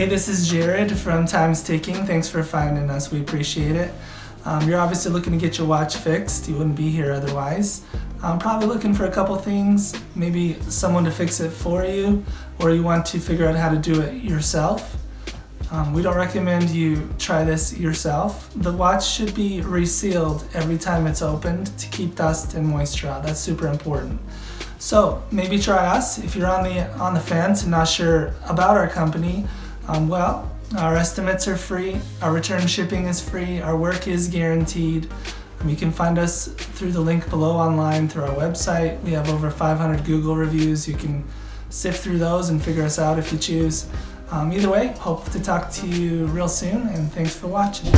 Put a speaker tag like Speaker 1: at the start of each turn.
Speaker 1: Hey, this is Jared from Time's Ticking. Thanks for finding us. We appreciate it. You're obviously looking to get your watch fixed. You wouldn't be here otherwise. Probably looking for a couple things, maybe someone to fix it for you, or you want to figure out how to do it yourself. We don't recommend you try this yourself. The watch should be resealed every time it's opened to keep dust and moisture out. That's super important. So maybe try us. If you're on the fence and not sure about our company, our estimates are free, our return shipping is free, our work is guaranteed. You can find us through the link below online through our website. We have over 500 Google reviews. You can sift through those and figure us out if you choose. Either way, hope to talk to you real soon, and thanks for watching.